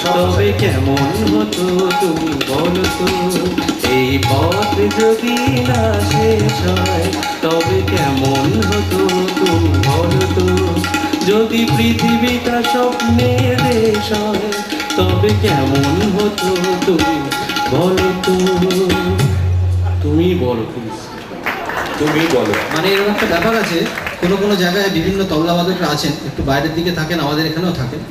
তবে কেমন হতো তুমি বলো তো, এই পথ যদি না শেষ হয় তবে কেমন হতো তুমি বলো তো, যদি পৃথিবীটা স্বপ্নের দেশ হয় তবে কেমন হতো তুমি বলো তো। তুমি বলো প্লিজ, তুমি বলো। মানে এরকম একটা ব্যাপার আছে, কোনো কোনো জায়গায় বিভিন্ন তবলাবাদকরা আছেন, একটু বাইরের দিকে থাকেন, আমাদের এখানেও থাকেন।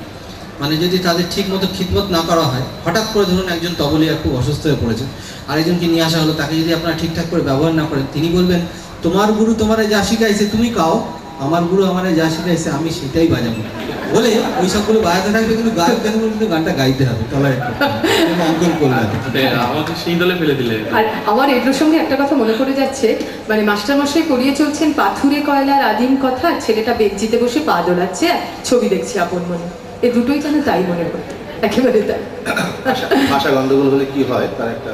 মানে যদি তাদের ঠিক মতো খিদমত না করা হয়, হঠাৎ করে ধরুন একজন তবলিয়া খুব অসুস্থ হয়ে পড়েছে, আরেকজনকে নিয়ে আসা হলো, তাকে যদি আপনারা ঠিকঠাক করে ব্যবহার না করেন, তিনি বলবেন তোমার গুরু তোমারে যা শিখাইছে তুমি কাও, আমার গুরু আমারে যা শিখাইছে আমি সেটাই বাজাবো বলে ওই সবগুলো বাজাতে থাকবে, কিন্তু গায়কদের কিন্তু গানটা গাইতে হবে। তলায় অঙ্কন করলেন, আমাকে সেই দলে ফেলে দিলে। আর আমার এই প্রসঙ্গে একটা কথা মনে পড়ে যাচ্ছে, মানে মাস্টারমশাই করিয়ে চলছেন পাথুরে কয়লার আদিম কথা, ছেলেটা বেঞ্চিতে বসে পা দোলাচ্ছে আর ছবি দেখছে আপন মনে, এই দুটোই যেন তাই মনে পড়ে, একেবারে তাই। ভাষা গন্ডগোল হলে কি হয় তার একটা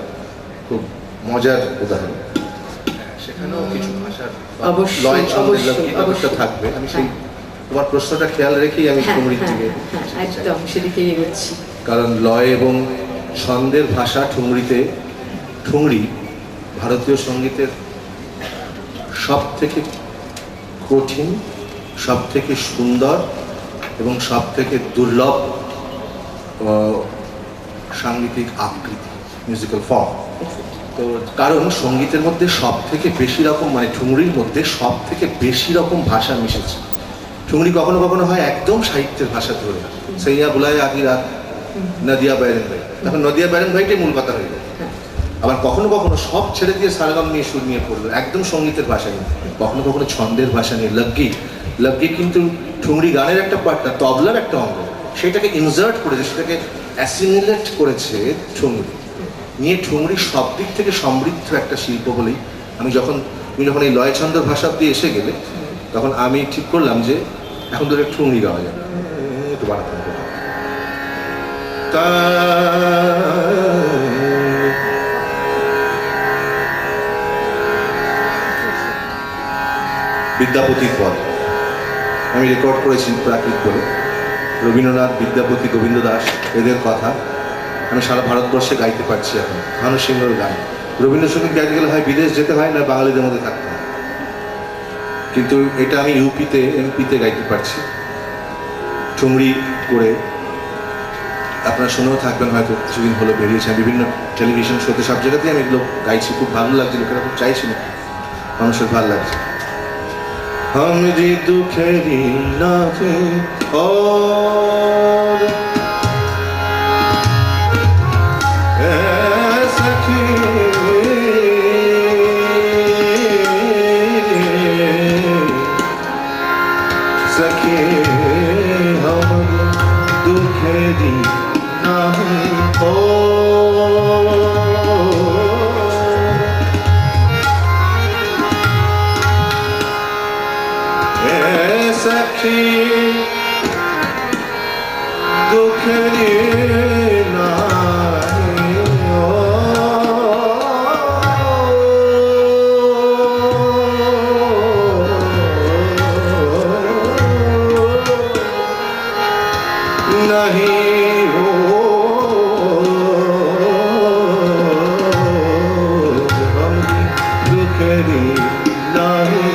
খুব মজার উদাহরণ, সেখানেও কিছু ভাষার অবশ্যই, লয় ছন্দের অবশ্যই, ব্যাপারটা অবশ্যই। থাকবে। আমি সেই তোমার প্রশ্নটা খেয়াল রেখেই আমি হ্যাঁ, ঠুংরির হ্যাঁ, দিকে হ্যাঁ, একদম সেদিকেই এগোচ্ছি। কারণ লয় এবং ছন্দের ভাষা ঠুংরিতে, ঠুংরি ভারতীয় সঙ্গীতের সব থেকে কঠিন, সব থেকে সুন্দর এবং সব থেকে দুর্লভ সাংগীতিক আকৃতি, মিউজিক্যাল ফর্ম। তো কারণ সঙ্গীতের মধ্যে সব থেকে বেশি রকম, মানে ঠুংরির মধ্যে সব থেকে বেশি রকম ভাষা মিশেছে। ঠুংরি কখনো কখনো হয় একদম সাহিত্যের ভাষা ধরে, সেইয়া বুলায় আগে রাত নদিয়া বাইরেন ভাই, তখন নদিয়া বাইরেন ভাইটাই মূল কথা হয়ে যায়। আবার কখনো কখনো সব ছেড়ে দিয়ে সারগাম নিয়ে সুর নিয়ে পড়লো, একদম সঙ্গীতের ভাষা নিয়ে, কখনো কখনো ছন্দের ভাষা নিয়ে। লগ্গি, লগ্গি কিন্তু ঠুংরি গানের একটা পার্ট না, তবলার একটা অঙ্গ, সেটাকে ইনজার্ট করেছে, সেটাকে অ্যাসিমিলেট করেছে ঠুংরি নিয়ে। ঠুংরি সব দিক থেকে সমৃদ্ধ একটা শিল্প বলেই আমি তুমি যখন এই লয় ছন্দের ভাষা দিয়ে এসে গেলে, তখন আমি ঠিক করলাম যে এখন ধরে ঠুংরি গাওয়া যাবে, একটু বানাতে হবে। বিদ্যাপতির পদ আমি রেকর্ড করেছি প্রাকৃত বলে, রবীন্দ্রনাথ, বিদ্যাপতি, গোবিন্দ দাস, এদের কথা আমি সারা ভারতবর্ষে গাইতে পারছি এখন। ভানু সিংহর গান, রবীন্দ্রসঙ্গীত গাইতে গেলে হয় বিদেশ যেতে হয়, না বাঙালিদের মধ্যে থাকতে হয়, কিন্তু এটা আমি ইউপিতে, এমপিতে গাইতে পারছি ঠুংরি করে। আপনারা শুনেও থাকবেন, হয়তো কিছুদিন হলো বেরিয়েছে, বিভিন্ন টেলিভিশন শোতে সব জায়গাতেই আমি এগুলো গাইছি, খুব ভালো লাগছে, লোকেরা খুব চাইছিল, মানুষের ভালো লাগছে। हमरी दुखेरी नाथे और सखी सखी हमरी दुखेरी नाथे सखी दुखरी नाई नहीं हो हम दुखरी नहीं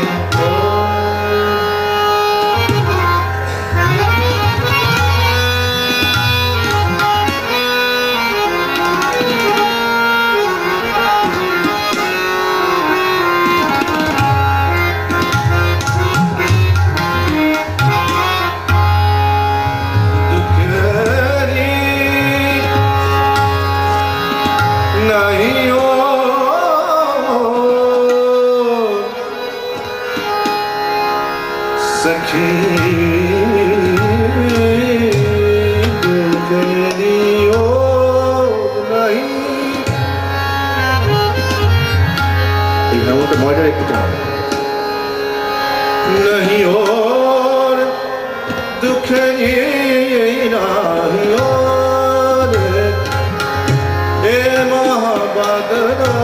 नहीं हो सखी दुखरी हो नहीं। এই গানটা মজার একটু नहीं और दुखरी नहीं और ए महाबदरा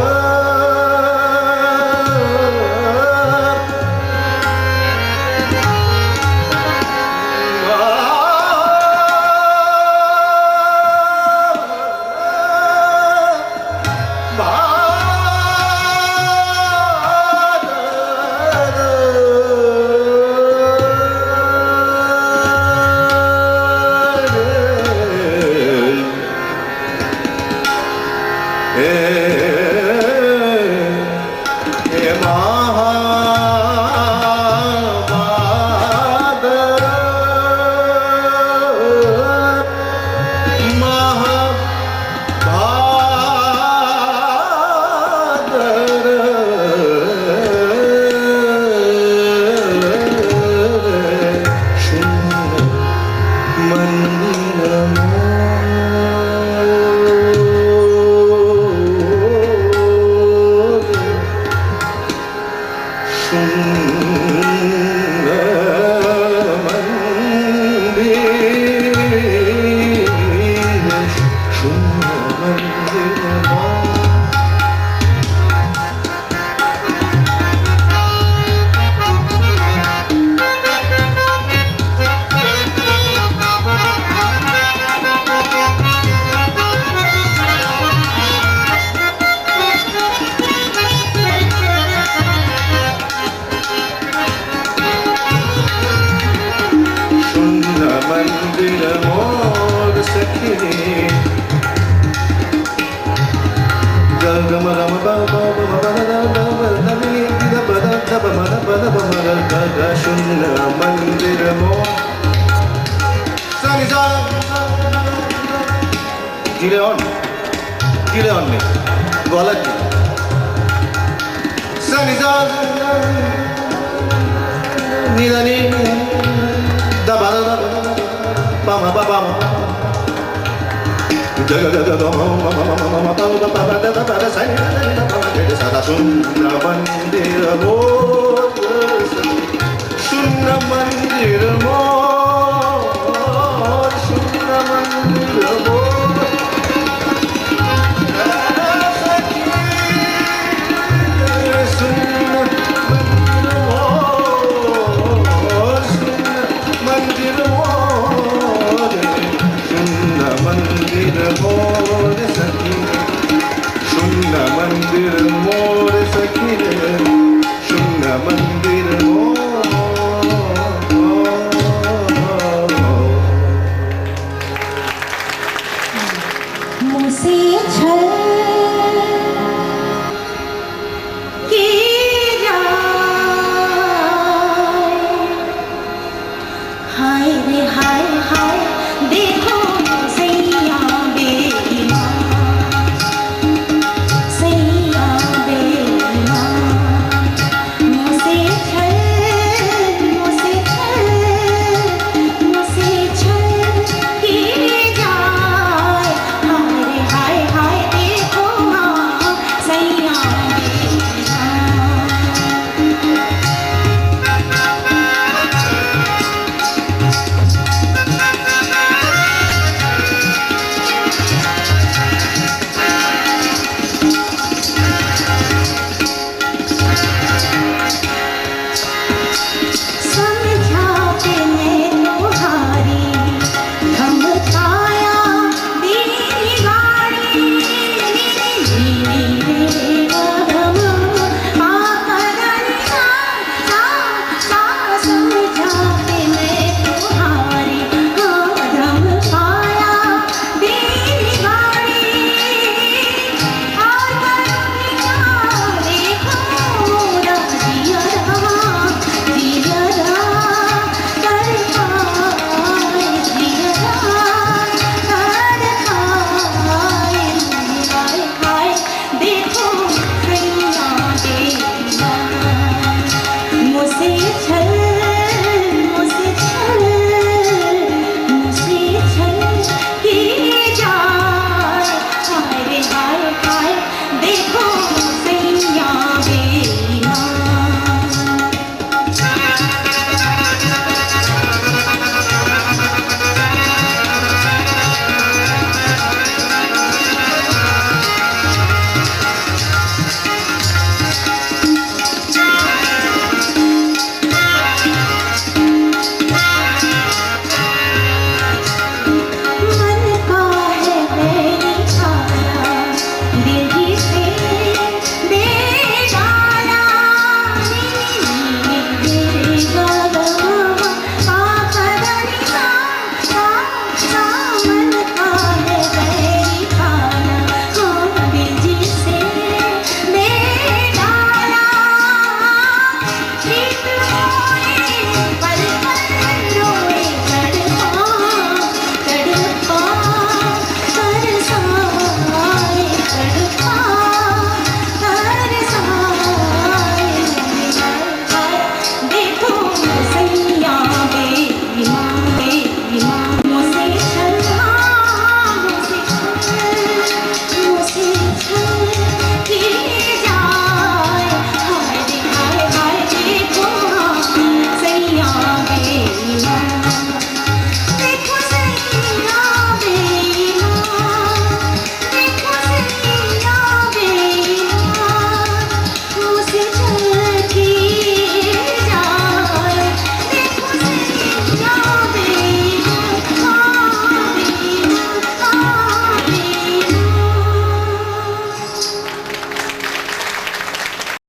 শূন্য মন্দির গিলে অন নেই গলা কি নিদানি দাবা বামা বাবা শূন্য মন্দির শূন্য মন্দির शून्य मंदिर मोर सखी शून्य मंदिर मुझसे छल